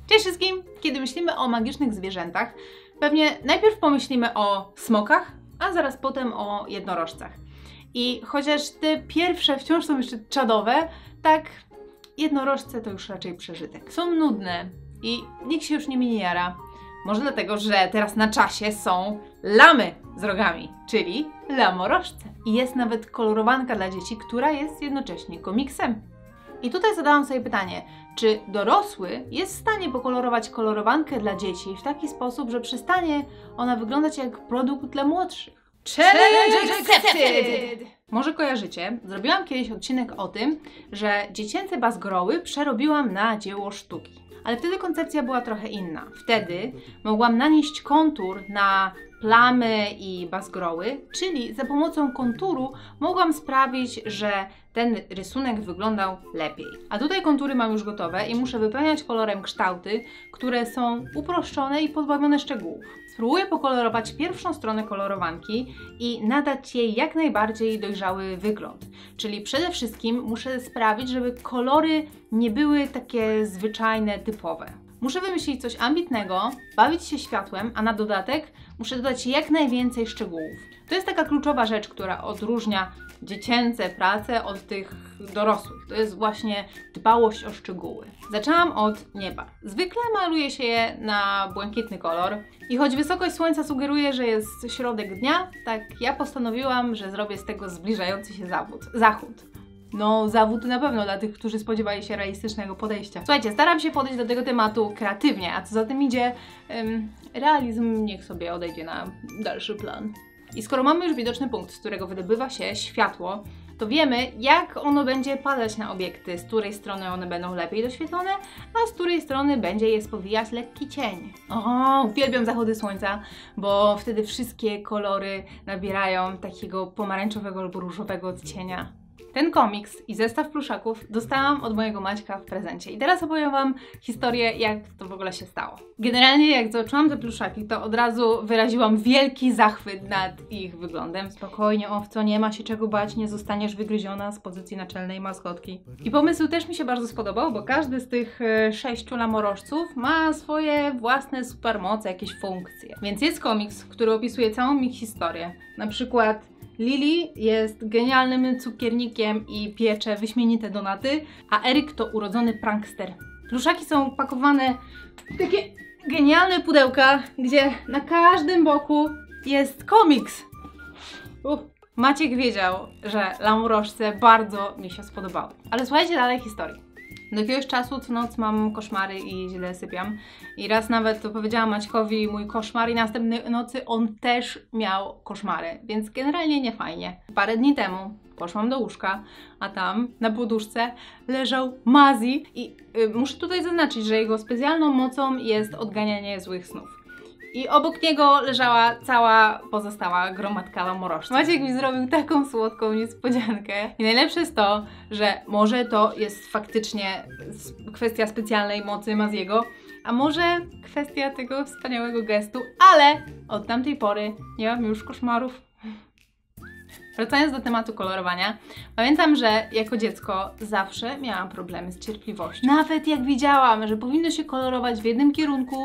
Cześć wszystkim! Kiedy myślimy o magicznych zwierzętach, pewnie najpierw pomyślimy o smokach, a zaraz potem o jednorożcach. I chociaż te pierwsze wciąż są jeszcze czadowe, tak jednorożce to już raczej przeżytek. Są nudne i nikt się już nimi nie jara. Może dlatego, że teraz na czasie są lamy z rogami, czyli lamorożce. I jest nawet kolorowanka dla dzieci, która jest jednocześnie komiksem. I tutaj zadałam sobie pytanie, czy dorosły jest w stanie pokolorować kolorowankę dla dzieci w taki sposób, że przestanie ona wyglądać jak produkt dla młodszych? Challenge accepted! Może kojarzycie, zrobiłam kiedyś odcinek o tym, że dziecięce bazgroły przerobiłam na dzieło sztuki. Ale wtedy koncepcja była trochę inna. Wtedy mogłam nanieść kontur na plamy i bazgroły, czyli za pomocą konturu mogłam sprawić, że ten rysunek wyglądał lepiej. A tutaj kontury mam już gotowe i muszę wypełniać kolorem kształty, które są uproszczone i pozbawione szczegółów. Spróbuję pokolorować pierwszą stronę kolorowanki i nadać jej jak najbardziej dojrzały wygląd. Czyli przede wszystkim muszę sprawić, żeby kolory nie były takie zwyczajne, typowe. Muszę wymyślić coś ambitnego, bawić się światłem, a na dodatek muszę dodać jak najwięcej szczegółów. To jest taka kluczowa rzecz, która odróżnia dziecięce prace od tych dorosłych. To jest właśnie dbałość o szczegóły. Zaczęłam od nieba. Zwykle maluje się je na błękitny kolor i choć wysokość słońca sugeruje, że jest środek dnia, tak ja postanowiłam, że zrobię z tego zbliżający się zachód. No, zawód na pewno dla tych, którzy spodziewali się realistycznego podejścia. Słuchajcie, staram się podejść do tego tematu kreatywnie, a co za tym idzie, realizm niech sobie odejdzie na dalszy plan. I skoro mamy już widoczny punkt, z którego wydobywa się światło, to wiemy, jak ono będzie padać na obiekty, z której strony one będą lepiej doświetlone, a z której strony będzie je spowijać lekki cień. O, uwielbiam zachody słońca, bo wtedy wszystkie kolory nabierają takiego pomarańczowego albo różowego odcienia. Ten komiks i zestaw pluszaków dostałam od mojego Maćka w prezencie. I teraz opowiem Wam historię, jak to w ogóle się stało. Generalnie jak zobaczyłam te pluszaki, to od razu wyraziłam wielki zachwyt nad ich wyglądem. Spokojnie, owco, nie ma się czego bać, nie zostaniesz wygryziona z pozycji naczelnej maskotki. I pomysł też mi się bardzo spodobał, bo każdy z tych 6 lamorożców ma swoje własne supermoce, jakieś funkcje. Więc jest komiks, który opisuje całą ich historię. Na przykład Lily jest genialnym cukiernikiem i piecze wyśmienite donaty, a Eryk to urodzony prankster. Pluszaki są pakowane w takie genialne pudełka, gdzie na każdym boku jest komiks. Maciek wiedział, że lamorożce bardzo mi się spodobały. Ale słuchajcie dalej historii. Do jakiegoś czasu co noc mam koszmary i źle sypiam. I raz nawet opowiedziałam Maćkowi mój koszmar i następnej nocy on też miał koszmary. Więc generalnie nie fajnie. Parę dni temu poszłam do łóżka, a tam na poduszce leżał Mazi. I muszę tutaj zaznaczyć, że jego specjalną mocą jest odganianie złych snów. I obok niego leżała cała pozostała gromadka lamorożców. Maciek mi zrobił taką słodką niespodziankę. I najlepsze jest to, że może to jest faktycznie kwestia specjalnej mocy Maziego, a może kwestia tego wspaniałego gestu, ale od tamtej pory nie mam już koszmarów. Wracając do tematu kolorowania, pamiętam, że jako dziecko zawsze miałam problemy z cierpliwością. Nawet jak widziałam, że powinno się kolorować w jednym kierunku,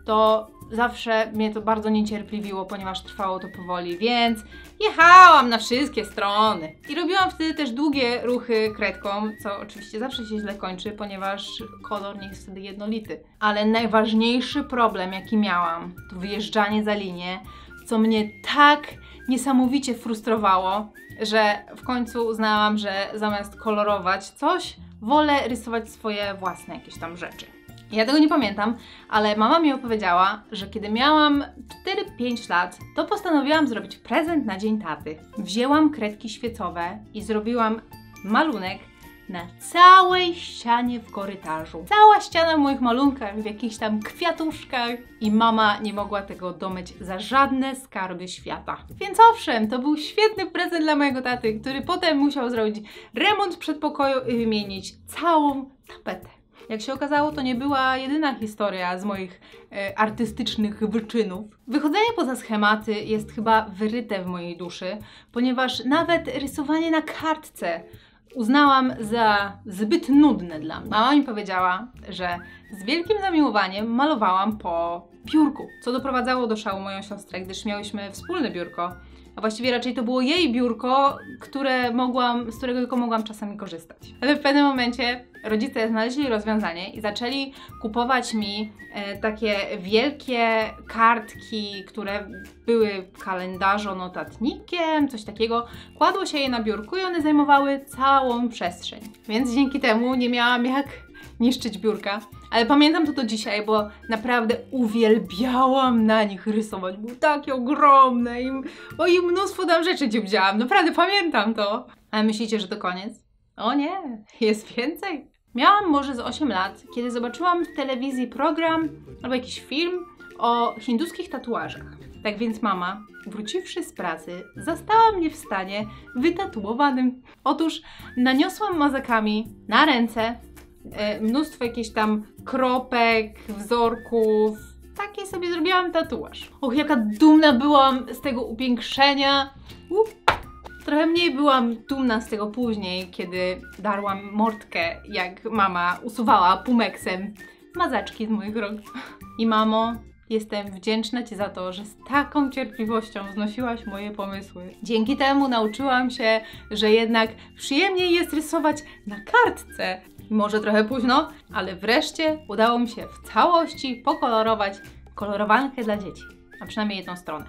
to zawsze mnie to bardzo niecierpliwiło, ponieważ trwało to powoli, więc jechałam na wszystkie strony. I robiłam wtedy też długie ruchy kredką, co oczywiście zawsze się źle kończy, ponieważ kolor nie jest wtedy jednolity. Ale najważniejszy problem, jaki miałam, to wyjeżdżanie za linię, co mnie tak niesamowicie frustrowało, że w końcu uznałam, że zamiast kolorować coś, wolę rysować swoje własne jakieś tam rzeczy. Ja tego nie pamiętam, ale mama mi opowiedziała, że kiedy miałam 4-5 lat, to postanowiłam zrobić prezent na dzień taty. Wzięłam kredki świecowe i zrobiłam malunek na całej ścianie w korytarzu. Cała ściana w moich malunkach, w jakichś tam kwiatuszkach i mama nie mogła tego domyć za żadne skarby świata. Więc owszem, to był świetny prezent dla mojego taty, który potem musiał zrobić remont przedpokoju i wymienić całą tapetę. Jak się okazało, to nie była jedyna historia z moich artystycznych wyczynów. Wychodzenie poza schematy jest chyba wyryte w mojej duszy, ponieważ nawet rysowanie na kartce uznałam za zbyt nudne dla mnie. Mama mi powiedziała, że z wielkim zamiłowaniem malowałam po biurku, co doprowadzało do szału moją siostrę, gdyż miałyśmy wspólne biurko, a właściwie raczej to było jej biurko, z którego tylko mogłam czasami korzystać. Ale w pewnym momencie rodzice znaleźli rozwiązanie i zaczęli kupować mi takie wielkie kartki, które były kalendarzo-notatnikiem, coś takiego. Kładło się je na biurku i one zajmowały całą przestrzeń. Więc dzięki temu nie miałam jak niszczyć biurka. Ale pamiętam to do dzisiaj, bo naprawdę uwielbiałam na nich rysować. Były takie ogromne i mnóstwo tam rzeczy dziubdziałam. Naprawdę pamiętam to. Ale myślicie, że to koniec? O nie, jest więcej. Miałam może z 8 lat, kiedy zobaczyłam w telewizji program albo jakiś film o hinduskich tatuażach. Tak więc mama, wróciwszy z pracy, zastała mnie w stanie wytatuowanym. Otóż naniosłam mazakami na ręce mnóstwo jakichś tam kropek, wzorków. Taki sobie zrobiłam tatuaż. Och, jaka dumna byłam z tego upiększenia. Trochę mniej byłam dumna z tego później, kiedy darłam mordkę, jak mama usuwała pumeksem mazaczki z moich rąk. I mamo, jestem wdzięczna Ci za to, że z taką cierpliwością znosiłaś moje pomysły. Dzięki temu nauczyłam się, że jednak przyjemniej jest rysować na kartce. Może trochę późno, ale wreszcie udało mi się w całości pokolorować kolorowankę dla dzieci. A przynajmniej jedną stronę.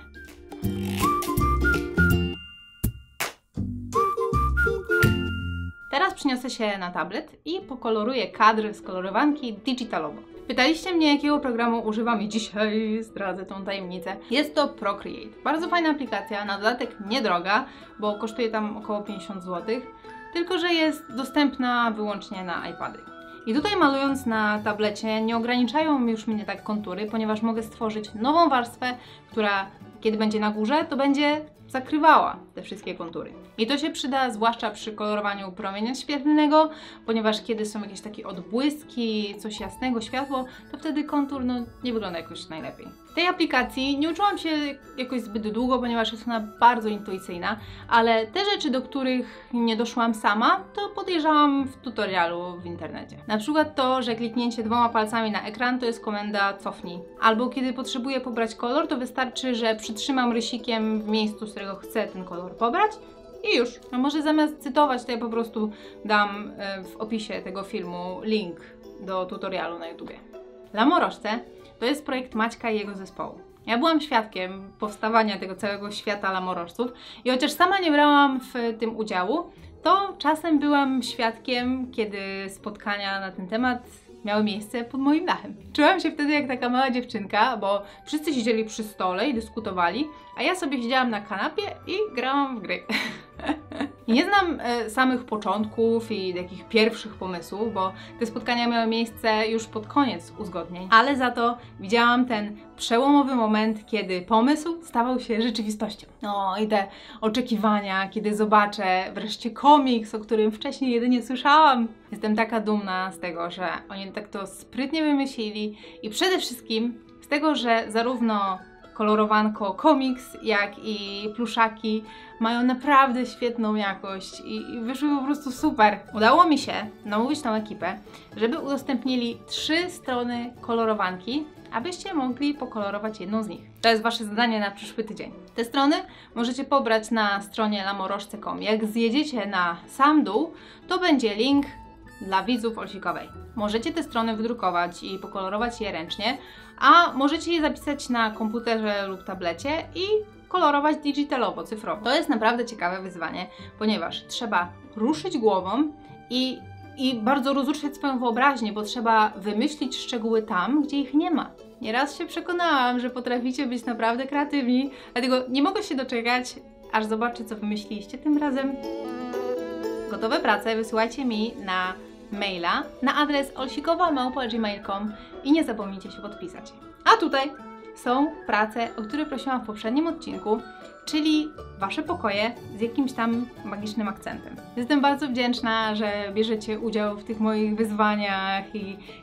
Teraz przyniosę się na tablet i pokoloruję kadr z kolorowanki digitalowo. Pytaliście mnie, jakiego programu używam i dzisiaj zdradzę tą tajemnicę. Jest to Procreate. Bardzo fajna aplikacja, na dodatek niedroga, bo kosztuje tam około 50 zł, tylko że jest dostępna wyłącznie na iPady. I tutaj malując na tablecie nie ograniczają już mnie tak kontury, ponieważ mogę stworzyć nową warstwę, która kiedy będzie na górze, to będzie zakrywała te wszystkie kontury. I to się przyda zwłaszcza przy kolorowaniu promienia świetlnego, ponieważ kiedy są jakieś takie odbłyski, coś jasnego, światło, to wtedy kontur nie wygląda jakoś najlepiej. W tej aplikacji nie uczyłam się jakoś zbyt długo, ponieważ jest ona bardzo intuicyjna, ale te rzeczy, do których nie doszłam sama, to podejrzałam w tutorialu w internecie. Na przykład to, że kliknięcie 2 palcami na ekran to jest komenda cofnij. Albo kiedy potrzebuję pobrać kolor, to wystarczy, że przytrzymam rysikiem w miejscu, z którego chcę ten kolor pobrać i już. A może zamiast cytować, to ja po prostu dam w opisie tego filmu link do tutorialu na YouTubie. Lamorożce to jest projekt Maćka i jego zespołu. Ja byłam świadkiem powstawania tego całego świata lamorożców i chociaż sama nie brałam w tym udziału, to czasem byłam świadkiem, kiedy spotkania na ten temat miały miejsce pod moim dachem. Czułam się wtedy jak taka mała dziewczynka, bo wszyscy siedzieli przy stole i dyskutowali, a ja sobie siedziałam na kanapie i grałam w gry. I nie znam samych początków i takich pierwszych pomysłów, bo te spotkania miały miejsce już pod koniec uzgodnień, ale za to widziałam ten przełomowy moment, kiedy pomysł stawał się rzeczywistością. No i te oczekiwania, kiedy zobaczę wreszcie komiks, o którym wcześniej jedynie słyszałam. Jestem taka dumna z tego, że oni tak to sprytnie wymyślili i przede wszystkim z tego, że zarówno kolorowanko komiks, jak i pluszaki mają naprawdę świetną jakość i wyszły po prostu super. Udało mi się namówić tą ekipę, żeby udostępnili 3 strony kolorowanki, abyście mogli pokolorować jedną z nich. To jest Wasze zadanie na przyszły tydzień. Te strony możecie pobrać na stronie lamorożce.com. Jak zjedziecie na sam dół, to będzie link dla widzów Olsikowej. Możecie te strony wydrukować i pokolorować je ręcznie, a możecie je zapisać na komputerze lub tablecie i kolorować digitalowo, cyfrowo. To jest naprawdę ciekawe wyzwanie, ponieważ trzeba ruszyć głową i bardzo rozruszyć swoją wyobraźnię, bo trzeba wymyślić szczegóły tam, gdzie ich nie ma. Nieraz się przekonałam, że potraficie być naprawdę kreatywni, dlatego nie mogę się doczekać, aż zobaczę, co wymyśliliście tym razem. Gotowe prace wysyłajcie mi na maila na adres olsikowa@gmail.com i nie zapomnijcie się podpisać. A tutaj są prace, o które prosiłam w poprzednim odcinku, czyli Wasze pokoje z jakimś tam magicznym akcentem. Jestem bardzo wdzięczna, że bierzecie udział w tych moich wyzwaniach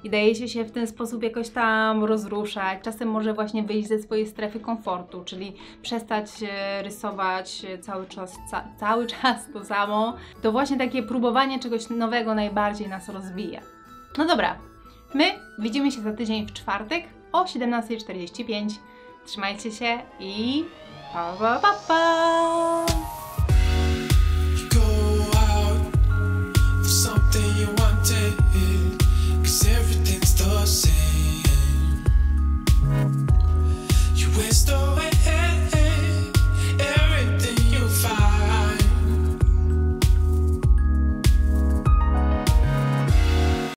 i dajecie się w ten sposób jakoś tam rozruszać. Czasem może właśnie wyjść ze swojej strefy komfortu, czyli przestać rysować cały czas to samo. To właśnie takie próbowanie czegoś nowego najbardziej nas rozwija. No dobra, my widzimy się za tydzień w czwartek o 17:45. Trzymajcie się i pa pa pa pa!